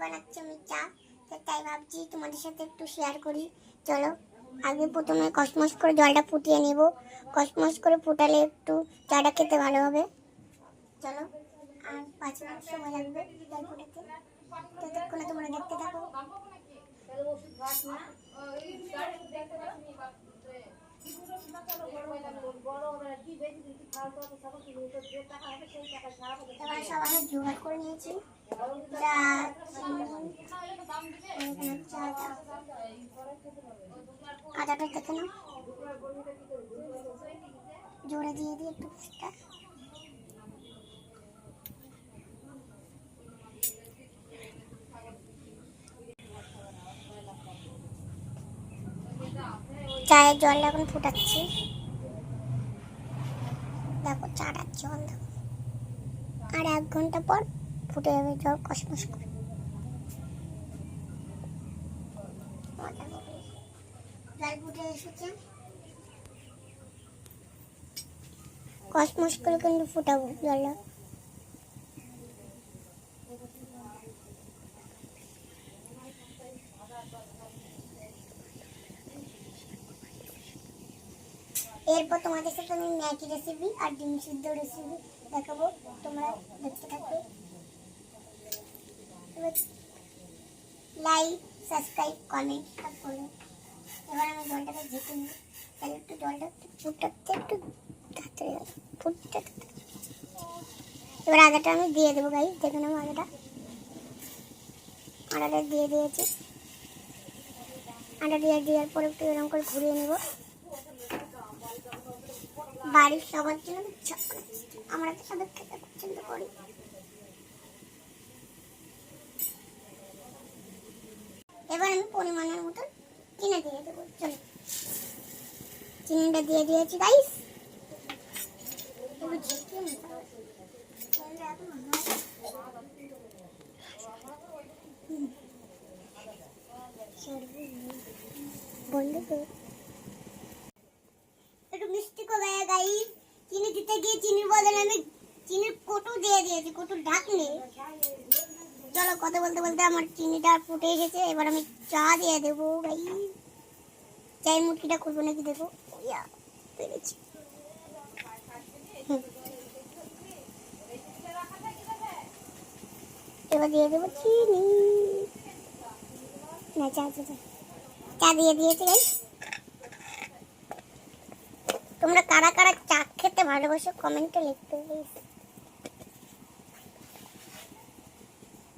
বানাচ্ছি আমি চা, তাই ভাবছি তোমাদের সাথে একটু শেয়ার করি। চলো, আগে প্রথমে কসমস করে জলটা ফুটিয়ে নেব। কসমস করে ফুটালে একটু চাটা খেতে ভালো হবে। চলো, আর 5 মিনিট সময় লাগবে জল ফুটাতে, ততক্ষণে তোমরা দেখতে থাকো। এবার সব আমি জোগাড় করে নিয়েছি। আদাটা দেখে নাও, জোরে দিয়ে দিই একটু ফুটটা। চায়ের জলটা এখন ফুটাচ্ছি, দেখো চাটার জল দেখো। আর 1 ঘন্টা পর ফুটে যাবে জল কসমস করে। জল ফুটে এসেছে, কসমস করে কিন্তু ফুটাবো জলটা। এরপর তোমাদের সাথে আমি ম্যাগি রেসিপি আর ডিম সিদ্ধ রেসিপি দেখাবো, তোমরা দেখতে থাকবে। লাইক, সাবস্ক্রাইব, কমেন্ট করো। এবার আমি জলটাকে ঝেঁকে নিই, তাহলে একটু জলটা ফুটাতে একটু তাড়াতাড়ি ফুটতে। এবার আদাটা আমি দিয়ে দেবো গাই, দেখে নেবো আদাটা দিয়ে দিয়েছি। আদা দেওয়ার পর একটু এরকম করে ঘুরিয়ে নেব। বাড়ির সবার জন্য আমরা তো সবাই খেতে পছন্দ করি। এবার আমি পরিমাণের মতন চিনি দিয়ে দেবো। চলো, চিনিটা দিয়ে দিয়েছি গাইস। একটু মিষ্টি করে গাইস। চিনি দিতে গিয়ে চিনির বদলে আমি চিনির কোটো দিয়ে দিয়েছি, কোটোর ঢাকনি। চলো, কথা বলতে বলতে আমার চিনিটা ফুটে এসেছে। এবার আমি চা দিয়ে দেবো গাইস। চায়ের মুটকিটা খুলবো নাকি দেখো, পেরেছি। এবার দিয়ে দেবো চিনি। না, চা দিয়ে দিয়েছি গাইস। তোমরা কারা কারা চা খেতে ভালোবাসো কমেন্টে লিখতে প্লিজ।